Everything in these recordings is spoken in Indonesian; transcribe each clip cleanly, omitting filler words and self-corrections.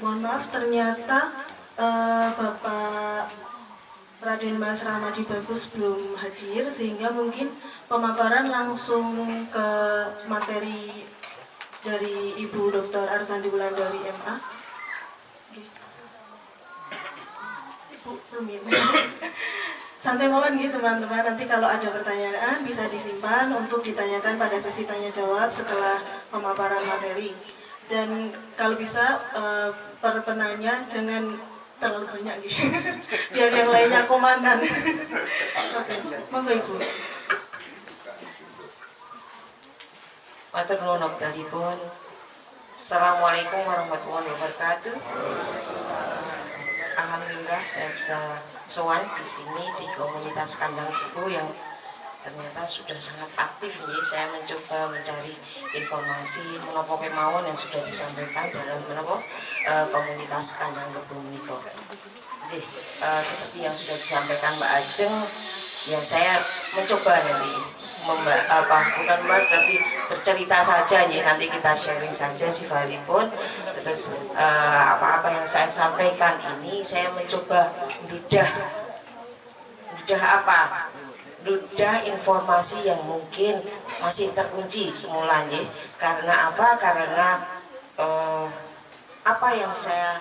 Mohon maaf, ternyata Bapak Raden Mas Ramadi Bagus belum hadir, sehingga mungkin pemaparan langsung ke materi dari Ibu Dr. Arsandi Wulandari MA. Ibu belum ini. Santai mawon gitu teman-teman, nanti kalau ada pertanyaan bisa disimpan untuk ditanyakan pada sesi tanya jawab setelah pemaparan materi. Dan kalau bisa para penanya jangan terlalu banyak gitu. Biar yang lainnya komandan. Oke, monggo Ibu. Matur nuwun wektalipun. Assalamualaikum warahmatullahi wabarakatuh. Alhamdulillah saya bisa sowan di sini di komunitas Kandang Buku yang ternyata sudah sangat aktif. Jadi saya mencoba mencari informasi menapa kemawon yang sudah disampaikan dalam komunitas Kandang Buku Niko. Jadi seperti yang sudah disampaikan Mbak Ajeng, yang saya mencoba nanti tapi bercerita saja ya, nanti kita sharing saja sifatipun. Terus apa-apa yang saya sampaikan ini saya mencoba dudah informasi yang mungkin masih terkunci semulanya. Karena apa? Karena apa yang saya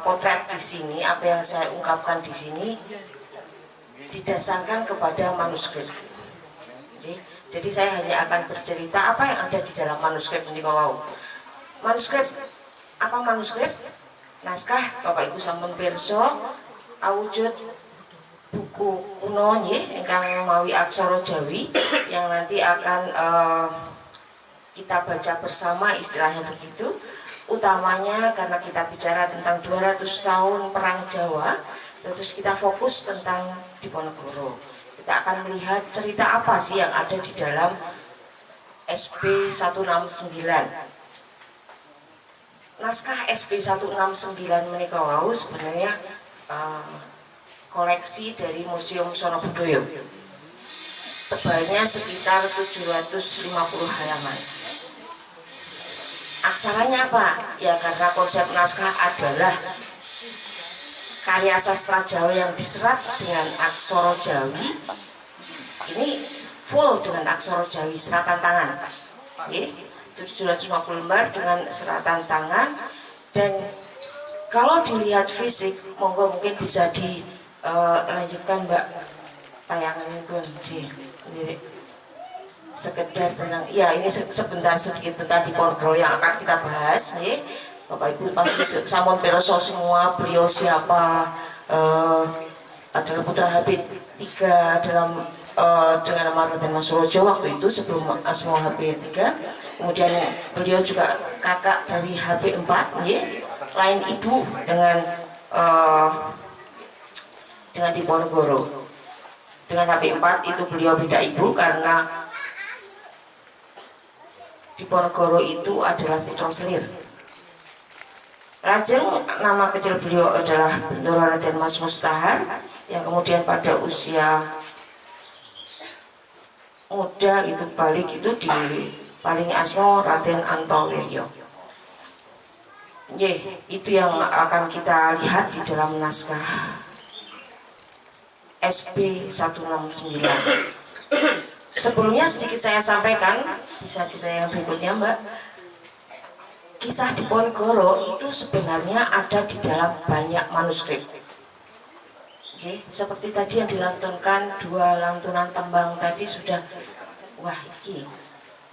potret di sini, apa yang saya ungkapkan di sini didasarkan kepada manuskrip. Jadi saya hanya akan bercerita apa yang ada di dalam manuskrip ini. Manuskrip apa? Manuskrip naskah Bapak Ibu sampun pirsa awujud buku kuno nggih ingkang mawi aksara Jawi yang nanti akan kita baca bersama, istilahnya begitu. Utamanya karena kita bicara tentang 200 tahun perang Jawa, terus kita fokus tentang Diponegoro. Kita akan melihat cerita apa sih yang ada di dalam SB 169. Naskah SB 169 menika wau sebenarnya koleksi dari Museum Sono Budoyo. Tebalnya sekitar 750 halaman. Aksaranya apa? Ya karena konsep naskah adalah karya sastra Jawa yang diserat dengan aksara Jawi. Ini full dengan aksara Jawi, seratan tangan. 750 lembar dengan seratan tangan. Dan kalau dilihat fisik, monggo mungkin bisa dilanjutkan Mbak tayangannya pun sekedar tentang ini sebentar sedikit tentang Diponegoro yang akan kita bahas. Bapak Ibu pasti sampun pirsa semua beliau siapa, adalah putra Habib III dengan nama Raden Mas Surojo waktu itu sebelum Asma Habib III. Kemudian beliau juga kakak dari Habib IV, lain ibu dengan Diponegoro. Dengan Habib IV itu beliau beda ibu karena Diponegoro itu adalah putra selir. Lajeng nama kecil beliau adalah Bendoro Raden Mas Mustahar, yang kemudian pada usia muda itu balik itu diparingi asma Raden Antowiryo. Itu yang akan kita lihat di dalam naskah SB 169. Sebelumnya sedikit saya sampaikan, bisa ditayang berikutnya Mbak. Kisah Diponegoro itu sebenarnya ada di dalam banyak manuskrip. Seperti tadi yang dilantunkan, 2 lantunan tembang tadi sudah, wah ini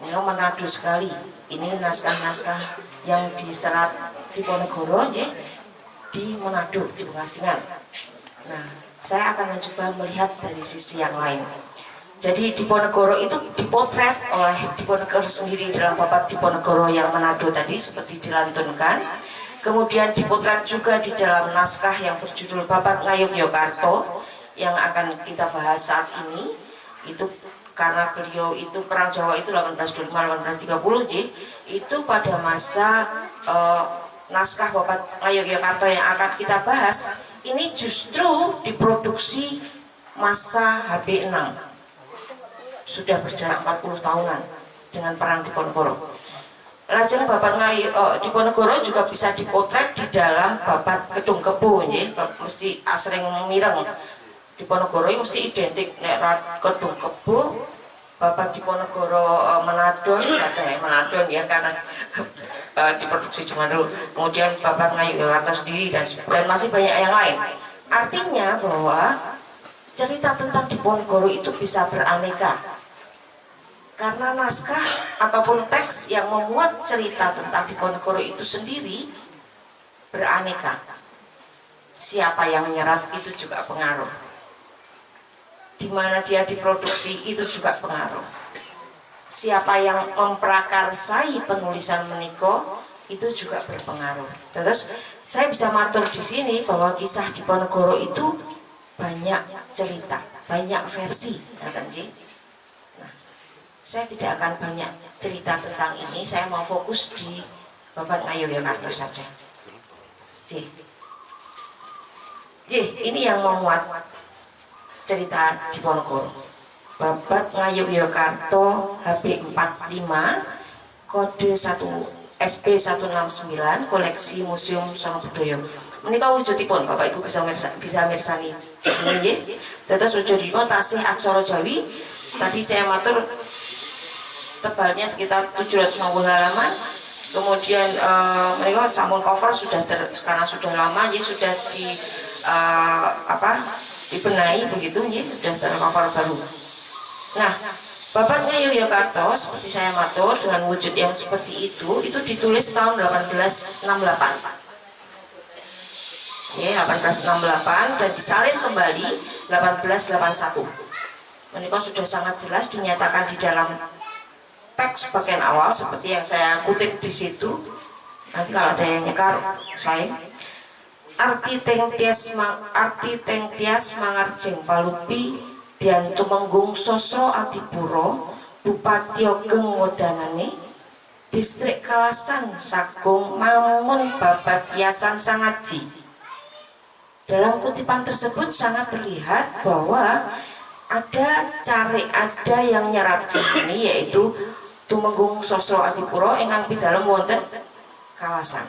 menado sekali. Ini naskah-naskah yang diserat Diponegoro di Manado, di Pengasingan. Nah, saya akan mencoba melihat dari sisi yang lain. Jadi Diponegoro itu dipotret oleh Diponegoro sendiri dalam Bapak Diponegoro yang Manado tadi seperti dilantunkan. Kemudian dipotret juga di dalam naskah yang berjudul Babat Ngayogyakarta yang akan kita bahas saat ini. Itu karena beliau itu perang Jawa itu 1825-1830 itu pada masa naskah Babat Ngayogyakarta yang akan kita bahas ini justru diproduksi masa HB6. Sudah berjarak 40 tahunan dengan perang Diponegoro. Lajeng Babat Ngayu Diponegoro juga bisa dipotret di dalam Babat Kedung Kebo nggih, mesti asring mireng. Diponegoro mesti identik nek Kedung Kebo, Babat Diponegoro Menadon, Menadon ya karena diproduksi di Manado. Kemudian Babat Ngayu Yogyakarta sendiri dan masih banyak yang lain. Artinya bahwa cerita tentang Diponegoro itu bisa beraneka. Karena naskah ataupun teks yang memuat cerita tentang Diponegoro itu sendiri beraneka. Siapa yang menyerat itu juga pengaruh. Di mana dia diproduksi itu juga pengaruh. Siapa yang memprakarsai penulisan meniko itu juga berpengaruh. Terus saya bisa matur di sini bahwa kisah Diponegoro itu banyak cerita, banyak versi, saya tidak akan banyak cerita tentang ini. Saya mau fokus di Babat Ngayu Yogyakarta saja. Ini yang memuat cerita Diponegoro. Babat Ngayu Yogyakarta HB45 kode 1 SP169 koleksi Museum Sono Budoyo. Menika wujudipun Bapak Ibu bisa mirsani nggih. Dados wujudipun tasih aksara Jawi. Tadi saya matur tebalnya sekitar 750 halaman. Kemudian mereka sampun cover sekarang sudah lama ya, sudah dibenahi begitu ya, sudah tercover baru. Nah, Babat Ngayu Yogyakarta seperti saya matur dengan wujud yang seperti itu ditulis tahun 1868. Ya, 1868 dan disalin kembali 1881. Menika sudah sangat jelas dinyatakan di dalam teks bagian awal seperti yang saya kutip di situ. Nanti kalau ada yang nyekar saya. Arti teng tias mangarjeng palupi dian tumenggung sosro Adipuro Bupati Ogeng Wodanane Distrik Kalasan Sagung Mamun Babat Yasan Sangaji. Dalam kutipan tersebut sangat terlihat bahwa ada yang nyerat di sini, yaitu tumenggung sosro Adipuro ingkang pidalem wonten Kalasan.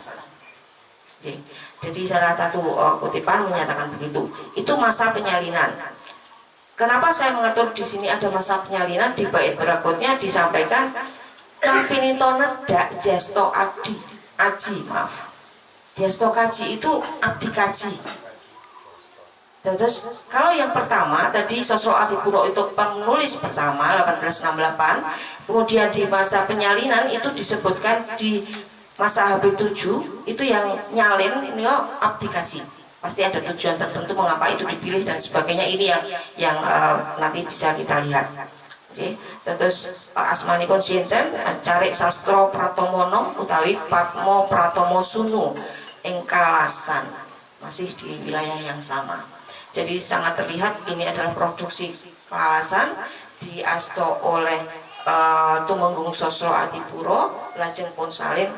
Jadi salah satu kutipan menyatakan begitu. Itu masa penyalinan. Kenapa saya mengatur di sini ada masa penyalinan? Di bait berikutnya disampaikan Kampinito nedak Jesto Aji. Jesto Kaji itu abdi kaji. Terus kalau yang pertama tadi Sosro Adipuro itu penulis pertama 1868, kemudian di masa penyalinan itu disebutkan di masa HB7 itu yang nyalin ini abdi kaji. Pasti ada tujuan tertentu mengapa itu dipilih dan sebagainya. Ini yang nanti bisa kita lihat. Oke, terus asmanipun sinten Carik Sastro Pratomono utawi Patmo Pratomo Sunu ing Kalasan, masih di wilayah yang sama. Jadi sangat terlihat ini adalah produksi Kalasan diasto oleh Tumenggung Sosro Adipuro lajeng pun salin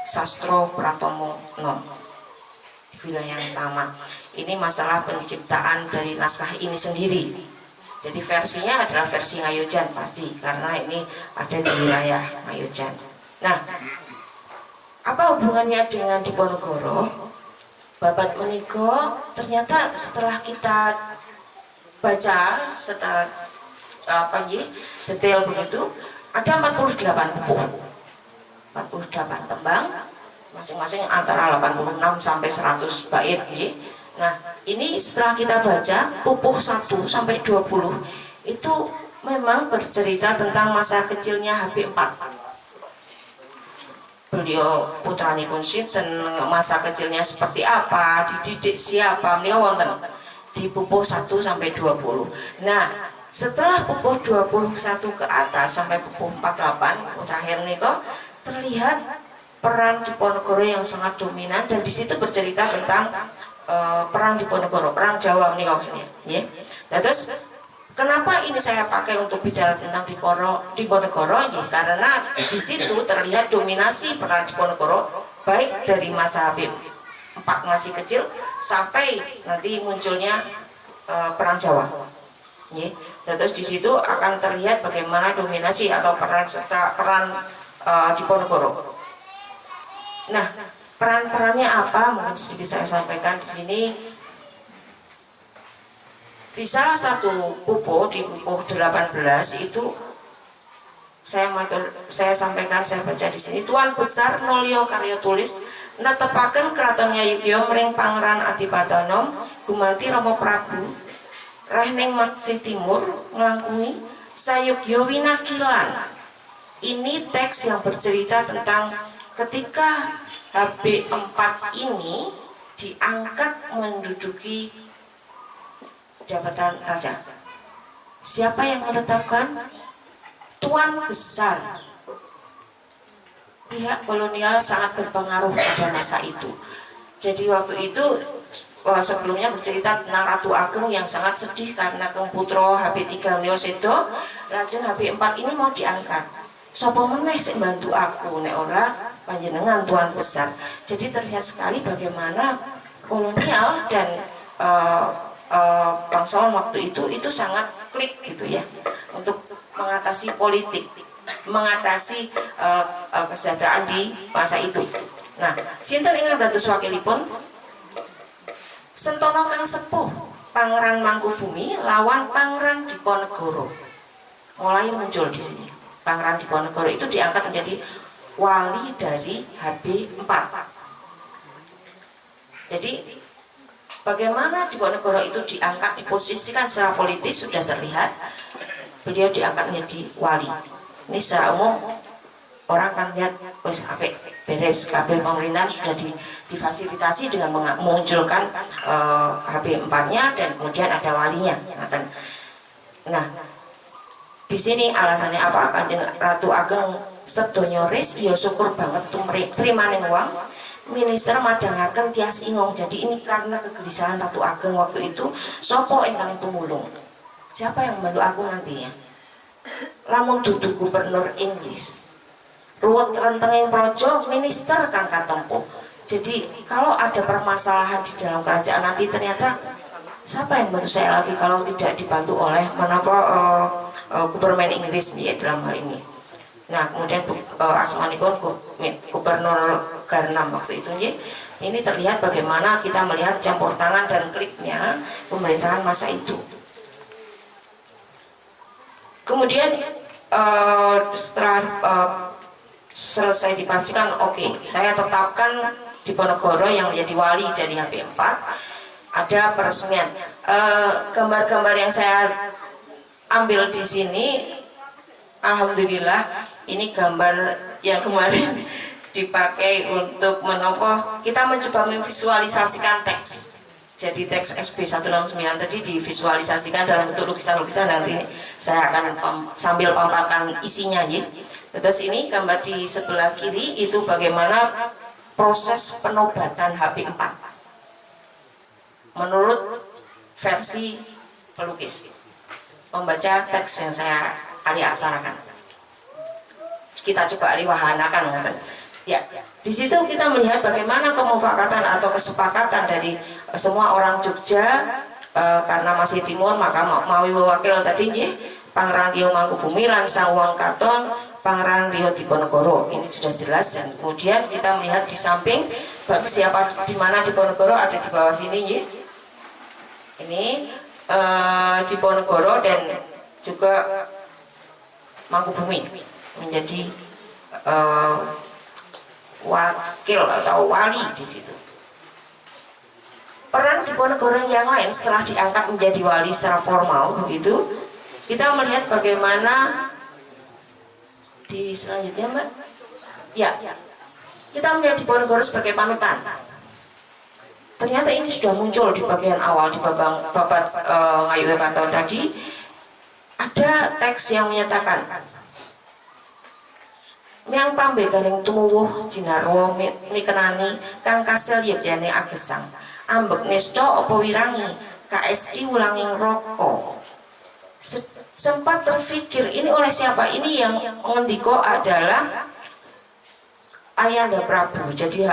Sastro Pratomo Nom di wilayah yang sama. Ini masalah penciptaan dari naskah ini sendiri. Jadi versinya adalah versi Ngayojan pasti karena ini ada di wilayah Ngayojan. Nah, apa hubungannya dengan Diponegoro? Babat meniko ternyata setelah kita baca setelah detail begitu ada 48 buku, 48 tembang masing-masing antara 86 sampai 100 bait ya. Nah, ini setelah kita baca pupuh 1 sampai 20 itu memang bercerita tentang masa kecilnya HB4. Beliau putranipun sinten, masa kecilnya seperti apa, dididik siapa, beliau wonten di pupuh 1 sampai 20. Nah, setelah pupuh 21 ke atas sampai pupuh 48 terakhir niko terlihat peran Diponegoro yang sangat dominan dan di situ bercerita tentang perang Diponegoro, perang Jawa niko ya. Terus kenapa ini saya pakai untuk bicara tentang Diponegoro? Karena di situ terlihat dominasi peran Diponegoro baik dari masa HB4 masih kecil sampai nanti munculnya perang Jawa. Terus di situ akan terlihat bagaimana dominasi atau peran serta peran Diponegoro. Nah, peran-perannya apa? Mungkin sedikit saya sampaikan di sini. Di salah satu pupuh, di pupuh 18 itu saya sampaikan, saya baca di sini, Tuan Besar Nolio karya tulis netepaken kraton Ngayogya mring Pangeran Adipatonom gumanti Rama Prabu Rahning Maksih Timur nglangkungi sayugya winakilan. Ini teks yang bercerita tentang ketika HB4 ini diangkat menduduki jabatan raja. Siapa yang menetapkan? Tuan Besar. Pihak kolonial sangat berpengaruh pada masa itu. Jadi waktu itu sebelumnya bercerita tentang Ratu Ageng yang sangat sedih karena Keng Putra HB3 Mlio Sedo, lajeng HB4 ini mau diangkat. Sapa meneh sing bantu aku nek ora panjenengan Tuan Besar. Jadi terlihat sekali bagaimana kolonial dan bangsawan waktu itu sangat klik gitu ya untuk mengatasi politik, mengatasi kesejahteraan di masa itu. Nah, sinten ingkang dados wakilipun? Sentono Kang Sepuh, Pangeran Mangkubumi lawan Pangeran Diponegoro. Mulai muncul di sini. Pangeran Diponegoro itu diangkat menjadi wali dari HB4. Jadi bagaimana Diponegoro itu diangkat, diposisikan secara politis sudah terlihat. Beliau diangkat menjadi wali. Ini secara umum orang kan lihat wes apik beres, kabeh pemerintahan sudah difasilitasi dengan memunculkan HB4-nya dan kemudian ada walinya. Nah, di sini alasannya apa? Kanjeng Ratu Ageng sedoyo ris ya syukur banget trimaning wong. Minister madangaken tias ingong. Jadi ini karena kegelisahan Ratu Ageng waktu itu, sapa ingkang tumulung? Siapa yang membantu aku nantinya? Lamun dudu gubernur Inggris, ruwet rentenging projo, minister kang katempuh. Jadi kalau ada permasalahan di dalam kerajaan nanti ternyata siapa yang bantu saya lagi kalau tidak dibantu oleh gubernur Inggris ya dalam hal ini. Nah kemudian asmanipun gubernur Garnam waktu itu ya. Ini terlihat bagaimana kita melihat campur tangan dan kliknya pemerintahan masa itu. Kemudian setelah selesai dipastikan, oke, saya tetapkan Diponegoro yang menjadi wali dari HB4. Ada peresmian. Gambar-gambar yang saya ambil di sini, alhamdulillah, ini gambar yang kemarin dipakai untuk menopo. Kita mencoba memvisualisasikan teks. Jadi teks SB 169 tadi divisualisasikan dalam bentuk lukisan-lukisan. Nanti saya akan sambil paparkan isinya ya. Terus ini gambar di sebelah kiri itu bagaimana proses penobatan HB4 menurut versi pelukis. Membaca teks yang saya aksarakan. Kita coba aliwahanakan ngaten. Ya, di situ kita melihat bagaimana kemufakatan atau kesepakatan dari semua orang Jogja karena masih timur maka mawi wakil tadi ya, Pangeran Rio Mangkubumi lan Sang Wang Katon, Pangeran Rio Diponegoro. Ini sudah jelas dan kemudian kita melihat di samping siapa di mana Diponegoro ada di bawah sini ya. Ini Diponegoro dan juga Mangkubumi menjadi wakil atau wali di situ. Peran Diponegoro yang lain setelah diangkat menjadi wali secara formal begitu, kita melihat bagaimana di selanjutnya Mbak. Ya, kita melihat Diponegoro sebagai panutan. Ternyata ini sudah muncul di bagian awal di babat Ngayogya Katon tadi. Ada teks yang menyatakan Miang pambe garing tumuwuh jinarwa mikenani kang kasil yebyane agesang ambek nesta apa wirangi KSD ulanging roko. Sempat terfikir ini oleh siapa? Ini yang mengendiko adalah Ayanda Prabu. Jadi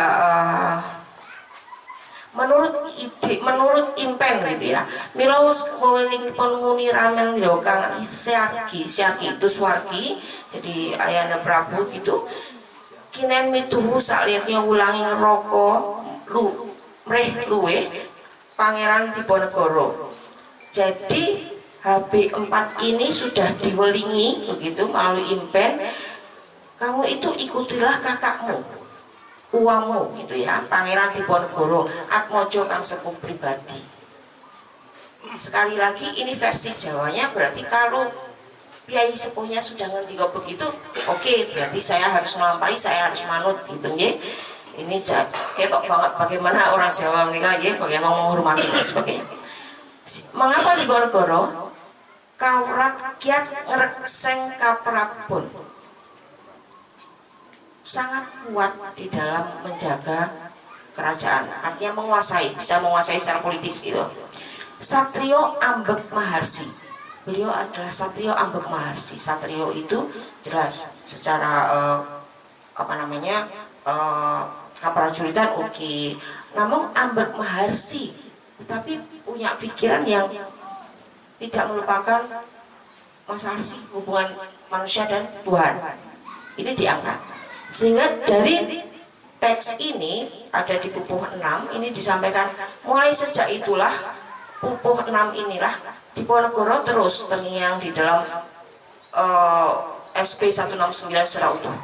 menurut ide, menurut impen gitu ya. Mila wis kewelingipun muni ramen lho Kang Syarki itu Swargi, jadi ayahanda Prabu gitu. Kinen mituhu salirnya ulangi ngeroko mreh luwe Pangeran Diponegoro. Jadi HB4 ini sudah diwelingi begitu melalui impen. Kamu itu ikutilah kakakmu, uamu gitu ya, Pangeran Diponegoro Atmojo kang sepuh pribadi. Sekali lagi ini versi Jawanya, berarti kalau Kiai sepuhnya sudah ngerti kok begitu, oke, berarti saya harus melampai, saya harus manut gitu ya. Ini ketok banget bagaimana orang Jawa menikah ya, bagaimana menghormati dan sebagainya. Mengapa Diponegoro? Kau rakyat ngerekseng kaprabon, sangat kuat di dalam menjaga kerajaan, artinya menguasai, bisa menguasai secara politis gitu. Satrio Ambek Maharsi, beliau adalah Satrio Ambek Maharsi. Satrio itu jelas secara keprajuritan oke. Namun Ambek Maharsi tetapi punya pikiran yang tidak melupakan masalah sih hubungan manusia dan Tuhan. Ini diangkat. Sehingga dari teks ini ada di pupuh 6 ini disampaikan mulai sejak itulah pupuh 6 inilah Diponegoro terus terngiang di dalam SP 169 secara utuh.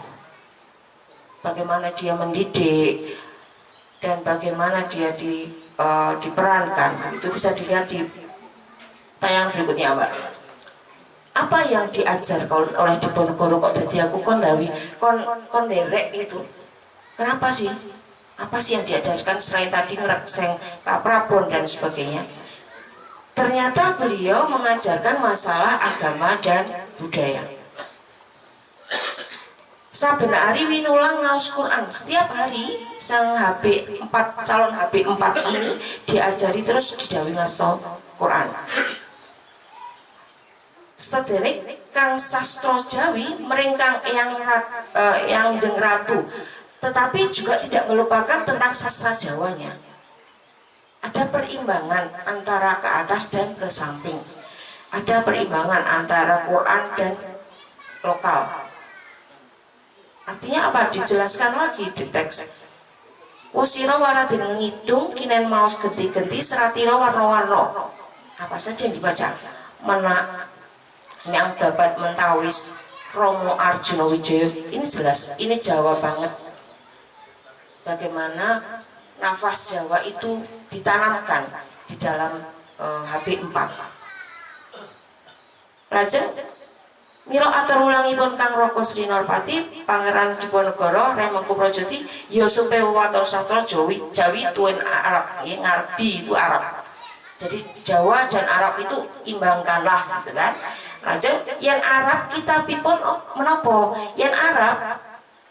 Bagaimana dia mendidik dan bagaimana dia diperankan, itu bisa dilihat di tayangan berikutnya Mbak. Apa yang diajar oleh Diponegoro kok jadi aku kon derek itu? Kenapa sih? Apa sih yang diajarkan selain tadi ngerekseng kaprabon dan sebagainya? Ternyata beliau mengajarkan masalah agama dan budaya. Saben hari winulang ngaos Quran. Setiap hari sang HB4 calon HB4 ini diajari terus didhawuhi ngaos Quran. Sederek kang sastra Jawi meringkang yang jeng ratu, tetapi juga tidak melupakan tentang sastra Jawanya. Ada perimbangan antara ke atas dan ke samping. Ada perimbangan antara Quran dan lokal. Artinya apa? Dijelaskan lagi di teks. Wasira waradin ngidung kinen maos genti-genti seratira warna-warna. Apa saja yang dibaca? Yang babat mentawis Romo Arjuna Wijaya. Ini jelas, ini Jawa banget. Bagaimana nafas Jawa itu ditanamkan di dalam HB4. Lajeng mila atur ulangipun Kang Raka Sri Norpati Pangeran Diponegoro Remengkuprajoti ya supe wewaton sastra Jawi tuwin Arab, ya ngarbi itu Arab. Jadi Jawa dan Arab itu imbangkanlah gitu kan. Lajeng yang Arab kitabipun menapa? Yang Arab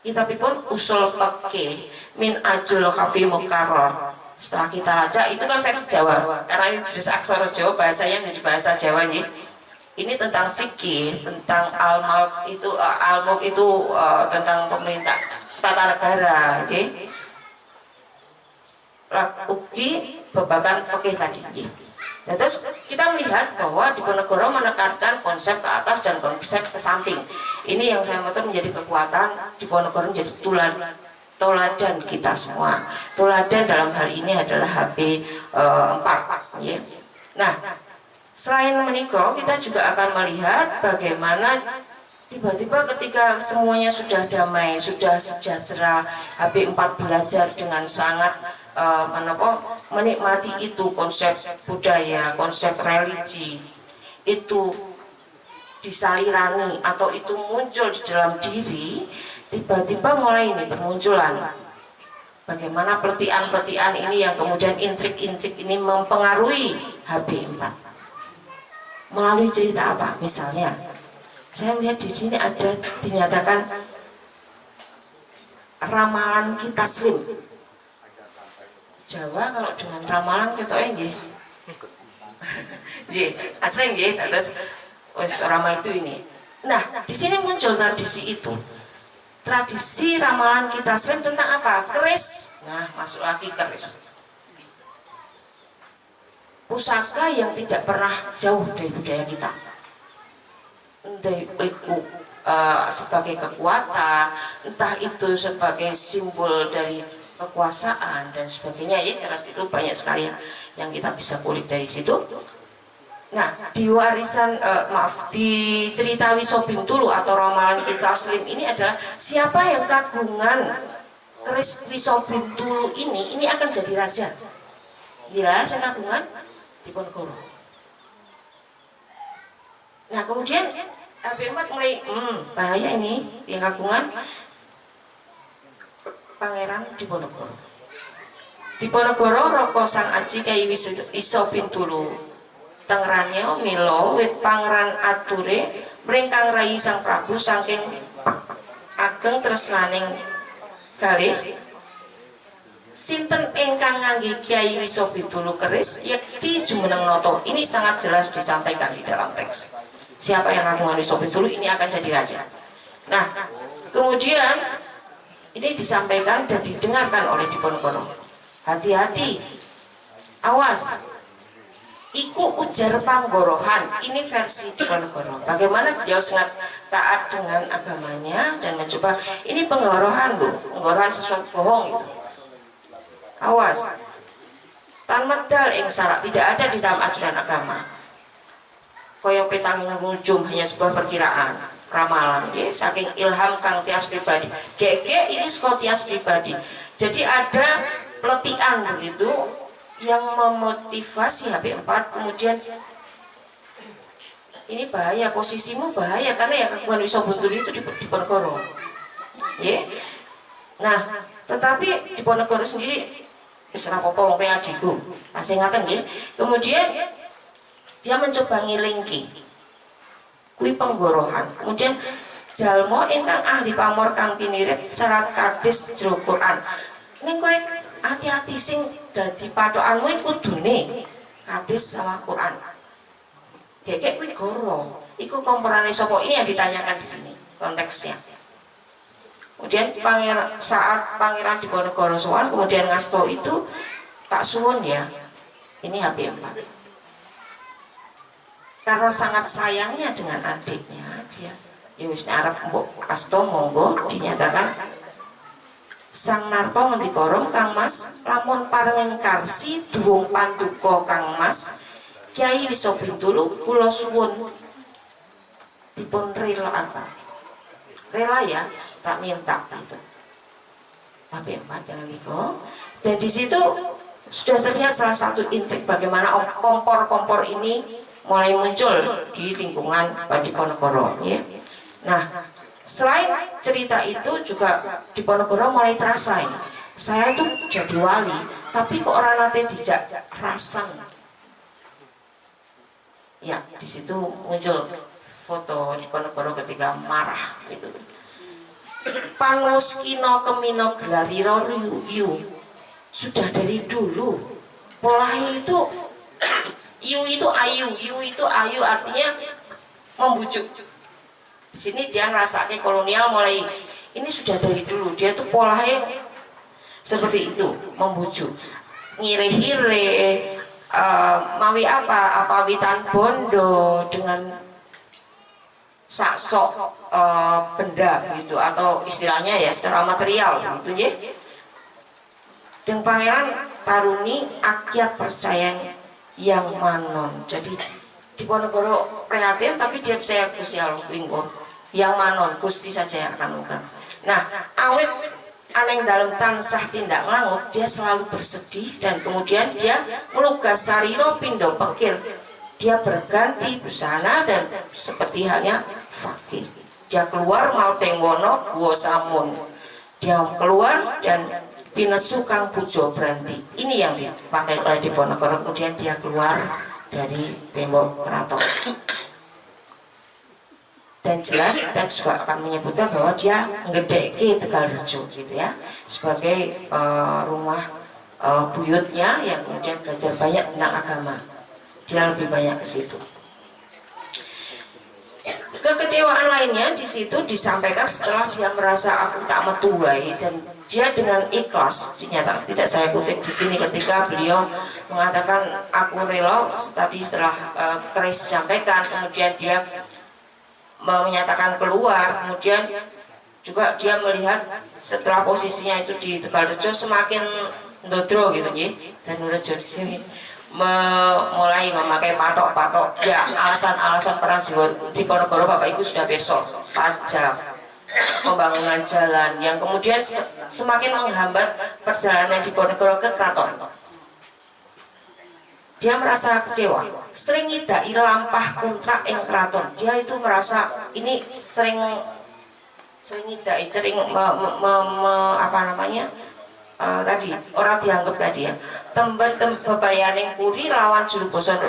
kitabipun usul fikih min ajul khafi mukarrar. Setelah kita baca itu kan versi Jawa, karena ini jenis aksara Jawa, bahasanya menjadi bahasa Jawa nih. Ini tentang fikih, tentang almuk itu tentang pemerintah tata negara, jadi ugi babakan fikih tadi. Nah, terus kita melihat bahwa Diponegoro menekankan konsep ke atas dan konsep ke samping. Ini yang saya maksud menjadi kekuatan Diponegoro, menjadi toladan kita semua. Toladan dalam hal ini adalah HB4 ya. Nah, selain menikah, kita juga akan melihat bagaimana tiba-tiba ketika semuanya sudah damai, sudah sejahtera, HB4 belajar dengan sangat menikmati itu konsep budaya, konsep religi itu disalirani atau itu muncul di dalam diri. Tiba-tiba mulai ini bermunculan bagaimana peletihan-peletihan ini yang kemudian intrik-intrik ini mempengaruhi HB4 melalui cerita apa? Misalnya saya melihat di sini ada dinyatakan ramalan kita slim. Jawa kalau dengan ramalan kita nggih. Nggih, asring nggih, terus wis rama itu ini. Nah, di sini muncul tradisi itu. Tradisi ramalan kita slim tentang apa? Keris. Nah, masuk lagi keris. pusaka yang tidak pernah jauh dari budaya kita. Entah itu sebagai kekuatan, entah itu sebagai simbol dari kekuasaan dan sebagainya, ya jelas itu banyak sekali yang kita bisa kulik dari situ. Nah, di warisan di cerita Wiso Bintulu atau ramalan Kita Slim ini adalah siapa yang kagungan keris Wiso Bintulu ini akan jadi raja. Jelas yang kagungan Diponegoro. Nah, kemudian AB4 mulai bahaya ini yang kagungan Pangeran Diponegoro. Diponegoro Roko Sang Aji Kyai Wiso Bintulu Tengranyo Milo wit pangeran ature mringkang rayi Sang Prabu saking ageng tresnaning kalih sinten ingkang ngangge Kyai Wiso Bintulu keris yekti jumeneng noto. Ini sangat jelas disampaikan di dalam teks. Siapa yang kagungan Wiso Bintulu ini akan jadi raja. Nah, kemudian ini disampaikan dan didengarkan oleh Diponegoro. Hati-hati, awas. Iku ujar panggorohan. Ini versi Diponegoro. Bagaimana beliau sangat taat dengan agamanya dan mencoba ini penggorohan loh, penggorohan sesuatu bohong itu. Awas. Tan medal ing sarak tidak ada di dalam ajaran agama. Koyo petangin ngujum hanya sebuah perkiraan, ramalan, ya, saking ilham kang tias pribadi. Gege ini sekolah tias pribadi. Jadi ada peletihan begitu yang memotivasi HP4. Kemudian ini bahaya, posisimu bahaya karena yang kagungan Wiso Bintulu itu di Diponegoro. Ya. Nah, tetapi Diponegoro sendiri wis ora apa-apa wong kaya adikku. Asing ngaten nggih. Kemudian dia mencoba ngilingki kuwi penggorohan. Kemudian jalma ingkang ahli pamor kang pinirit syarat kadis jero Quran. Ning kowe hati-hati sing dadi patokanmu iku kudune hadis sama Quran. Gekek kuwi goro. Iku komporane sapa? Ini yang ditanyakan di sini konteksnya. Kemudian saat Pangeran Diponegoro sowan kemudian ngasto itu tak suwun ya. Ini HP4. Karena sangat sayangnya dengan adiknya, dia ya wis arep mbok asto monggo dinyatakan Sang Narpa ngendika Kang Mas lamun pareng karsi duwung panduka Kang Mas Kyai Wiso Bintulu kula suwun dipun relaaken. Rela ya, tak minta gitu. HP4 jangan liko. Dan di situ sudah terlihat salah satu intrik bagaimana kompor-kompor ini mulai muncul di lingkungan Diponegoro ya. Nah, selain cerita itu juga Diponegoro mulai terasa ini. Saya tuh jadi wali, tapi kok orang nate dijak rasan. Ya, di situ muncul foto Diponegoro ketika marah gitu. Panguskino kemino gelariro yu. Sudah dari dulu pola itu yu itu ayu artinya membujuk. Di sini dia ngerasake kolonial mulai ini sudah dari dulu dia tuh polanya seperti itu, membujuk, ngire-hire, mawi apa witan bondo dengan saksok benda gitu atau istilahnya ya secara material gitu ya. Dan Pangeran Taruni akyat percaya yang manon. Jadi Diponegoro prihatin tapi dia percaya Gusti Allah yang manon, Gusti saja yang akan mengungkap. Nah, awet aneng dalam tansah tindak langut, dia selalu bersedih dan kemudian dia melugas sariro pindo pekir. Dia berganti busana dan seperti halnya fakir. Dia keluar malpeng wono guo samun. Dia keluar dan pinesu kang pujo berhenti. Ini yang dipakai oleh Diponegoro. Kemudian dia keluar dari tembok keraton. Dan jelas kita juga akan menyebutkan bahwa dia ngedeke Tegalrejo gitu ya, sebagai rumah buyutnya yang kemudian belajar banyak tentang agama. Dia lebih banyak ke situ. kekecewaan lainnya di situ disampaikan setelah dia merasa aku tak metuai, dan dia dengan ikhlas dinyatakan, tidak saya kutip di sini, ketika beliau mengatakan aku rela, tadi setelah keris disampaikan, kemudian dia menyatakan keluar, kemudian juga dia melihat setelah posisinya itu di Tegalrejo semakin ndodro gitu ya, dan Nurejo di sini mulai memakai patok-patok ya, alasan-alasan perang Diponegoro Bapak Ibu sudah besok, pajak, pembangunan jalan yang kemudian semakin menghambat perjalanan Diponegoro ke keraton. Dia merasa kecewa, sering ngidai lampah kontrak ing keraton. Dia itu merasa ini sering ngidai, sering apa namanya, tadi orang dianggap tadi ya, tembat bebayaning puri lawan juru boson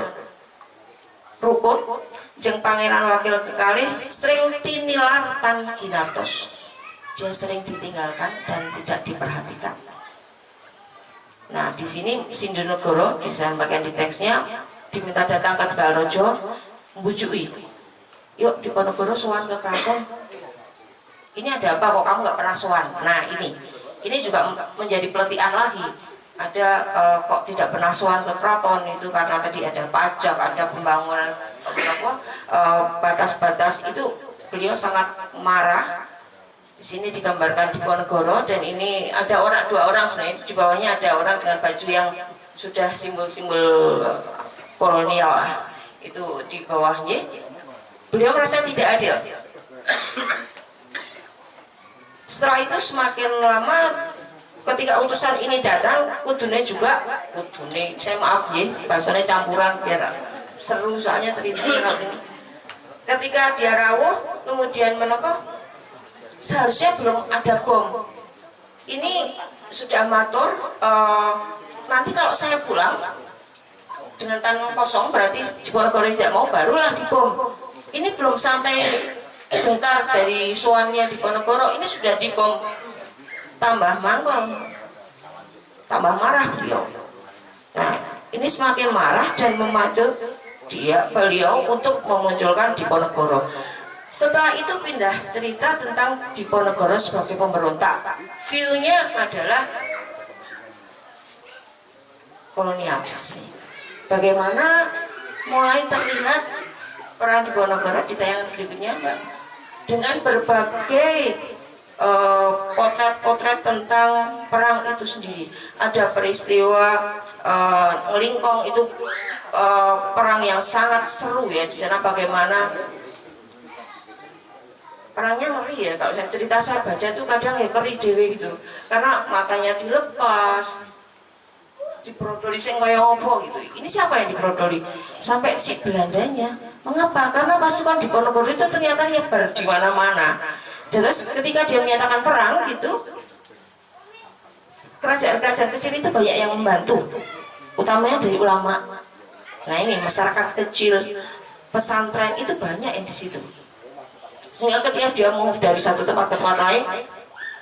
rukun jeng pangeran wakil kekalih sering tinilar tan ginatos. Dia sering ditinggalkan dan tidak diperhatikan. Nah di sini Sindonegoro disampaikan di teksnya, diminta datang ke Tegalrejo, membujui, yuk Diponegoro sowan ke keraton, ini ada apa kok kamu nggak pernah sowan. Nah ini juga menjadi peletihan lagi, ada kok tidak pernah sowan ke keraton, itu karena tadi ada pajak, ada pembangunan batas-batas, itu beliau sangat marah. Di sini digambarkan Diponegoro, dan ini ada dua orang sebenarnya, di bawahnya ada orang dengan baju yang sudah simbol-simbol kolonial lah, itu di bawahnya. Beliau merasa tidak adil. Setelah itu semakin lama ketika utusan ini datang, kudune juga, kudune, saya maaf ya, bahasanya campuran biar seru soalnya ceritanya ini. Ketika dia rawuh, kemudian menapa? Seharusnya belum ada bom. Ini sudah matur, nanti kalau saya pulang dengan tangan kosong berarti Diponegoro tidak mau, barulah dibom. Ini belum sampai jengkar dari suannya Diponegoro, ini sudah dibom. Tambah mangkong, tambah marah beliau. Nah ini semakin marah dan memacu beliau untuk memunculkan Diponegoro. Setelah itu pindah cerita tentang Diponegoro sebagai pemberontak. View-nya adalah kolonial. Bagaimana mulai terlihat perang Diponegoro di tayangan berikutnya, Mbak, dengan berbagai potret-potret tentang perang itu sendiri. Ada peristiwa Ngelingkong, itu perang yang sangat seru ya di sana. Bagaimana perangnya ngeri ya, kalau saya cerita, saya baca tuh kadang ya ngeri dewe gitu, karena matanya dilepas, diprodoli sing kaya opo gitu. Ini siapa yang diprodoli? Sampai si Belandanya. Mengapa? Karena pasukan Diponegoro itu ternyata nyebar di mana-mana. Jadi ketika dia menyatakan perang gitu, kerajaan-kerajaan kecil itu banyak yang membantu, utamanya dari ulama. Nah ini masyarakat kecil, pesantren itu banyak yang di situ. Sehingga ketika dia move dari satu tempat ke tempat lain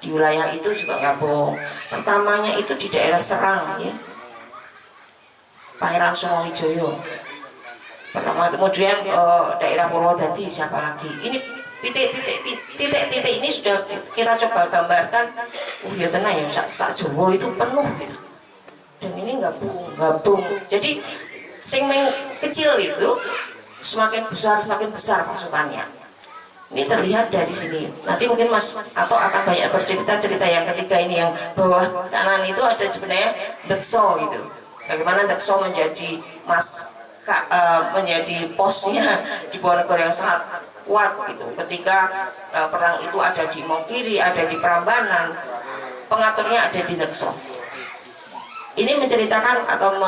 di wilayah itu juga nggak bohong. Pertamanya itu di daerah Serang ya, Pangeran Sumowijoyo pertama, kemudian daerah Purwodadi, siapa lagi. Ini titik-titik ini sudah kita coba gambarkan. Ya tenang ya, sak Jawa itu penuh gitu. Dan ini nggak bohong. Jadi sing kecil itu semakin besar pasukannya. Ini terlihat dari sini. Nanti mungkin Mas Ato akan banyak bercerita-cerita yang ketiga ini, yang bawah kanan itu ada sebenarnya Dekso gitu. Bagaimana Dekso menjadi menjadi posnya Diponegoro yang sangat kuat gitu. Ketika perang itu ada di Mongkiri, ada di Prambanan, pengaturnya ada di Dekso. Ini menceritakan atau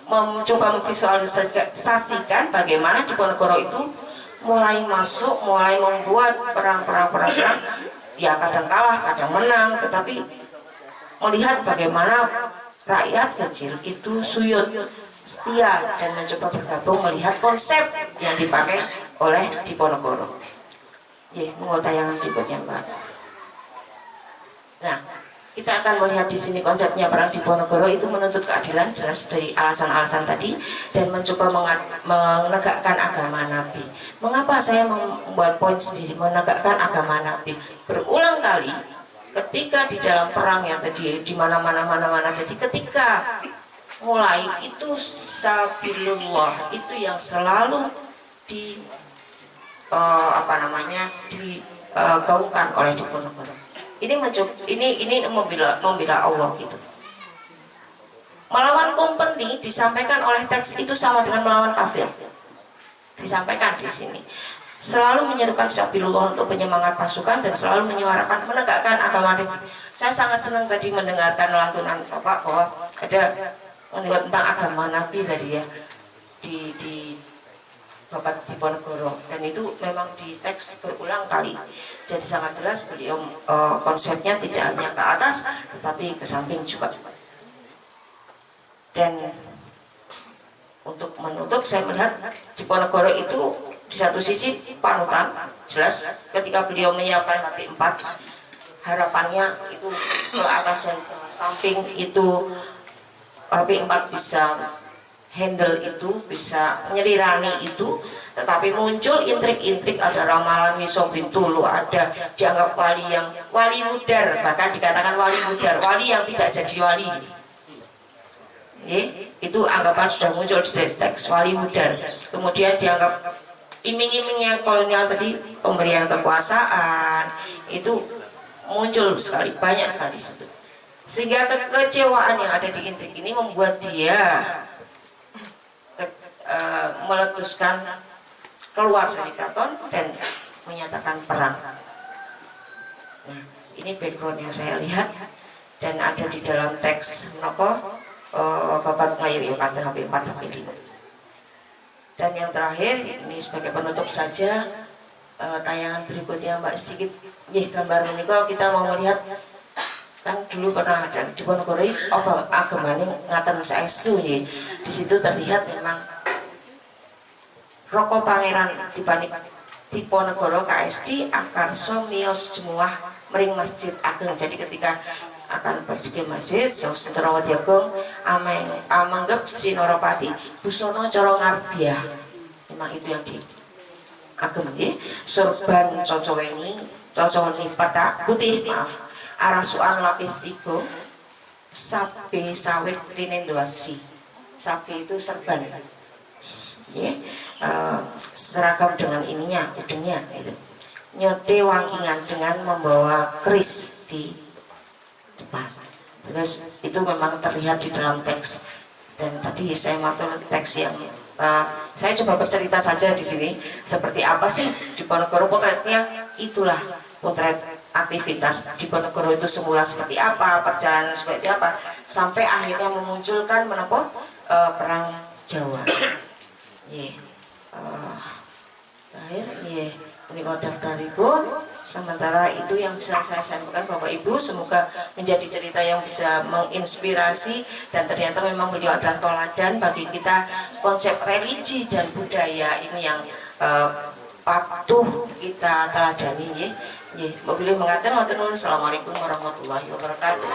mencoba memvisualisasikan bagaimana Diponegoro itu mulai masuk, mulai membuat perang, ya kadang kalah, kadang menang, tetapi melihat bagaimana rakyat kecil itu suyut, setia, dan mencoba bergabung melihat konsep yang dipakai oleh Diponegoro. Mau tayangan berikutnya, Mbak. Nah, kita akan melihat di sini konsepnya perang Diponegoro itu menuntut keadilan jelas dari alasan-alasan tadi dan mencoba menegakkan agama Nabi. Mengapa saya membuat poin sendiri menegakkan agama Nabi? Berulang kali ketika di dalam perang yang tadi di mana-mana tadi, ketika mulai itu sabilullah itu yang selalu di digaungkan oleh Diponegoro. Ini membela Allah gitu. Melawan company disampaikan oleh teks itu sama dengan melawan kafir. Disampaikan di sini. Selalu menyerukan sabilullah untuk penyemangat pasukan dan selalu menyuarakan menegakkan agama Nabi. Saya sangat senang tadi mendengarkan lantunan Bapak bahwa ada tentang agama Nabi tadi ya di Bapak Diponegoro, dan itu memang di teks berulang kali. Jadi sangat jelas beliau konsepnya tidak hanya ke atas tetapi ke samping juga. Dan untuk menutup saya melihat Diponegoro itu di satu sisi panutan jelas ketika beliau menyiapkan HP 4, harapannya itu ke atas dan ke samping itu HP 4 bisa handle itu, bisa menyelirani itu, tetapi muncul intrik-intrik, ada ramalan wisobintulu, ada dianggap wali mudar, bahkan dikatakan wali mudar, wali yang tidak jadi wali. Itu anggapan sudah muncul di teks wali mudar. Kemudian dianggap iming-imingnya kolonial tadi, pemberian kekuasaan, itu muncul sekali, banyak sekali situ. Sehingga kekecewaan yang ada di intrik ini membuat dia meletuskan keluar dari keraton dan menyatakan perang. Nah, ini background yang saya lihat dan ada di dalam teks Bapak Ngayu ya kata HP 4 HP 5. Dan yang terakhir ini sebagai penutup saja, tayangan berikutnya Mbak sedikit gambar ini kalau kita mau melihat kan dulu pernah ada di Diponegoro agamane ngaten saestu ya. Di situ terlihat memang Roko Pangeran Diponegoro KSD akarso miyos jemuah mering masjid ageng. Jadi ketika akan pergi ke masjid Saus Senterawati Agung amanggep Sri Noropati busono coro ngarbiah. Memang itu yang di ageng ya. Sorban cocoweni pada putih maaf arasuan lapis tigo sabe sawit rinendoasri. Sabe itu serban ya. Seragam dengan ininya, ujungnya itu nyote wangingan dengan membawa keris di depan. Terus itu memang terlihat di dalam teks. Dan tadi saya matur teks yang saya coba bercerita saja di sini seperti apa sih Diponegoro potretnya. Itulah potret aktivitas Diponegoro itu semula seperti apa, perjalanan seperti apa, sampai akhirnya memunculkan perang Jawa. Terakhir ini kau daftaripun. Sementara itu yang bisa saya sampaikan Bapak Ibu, semoga menjadi cerita yang bisa menginspirasi dan ternyata memang beliau adalah toladan bagi kita. Konsep religi dan budaya ini yang patuh kita teladani. Beliau mengatakan Assalamualaikum warahmatullahi wabarakatuh.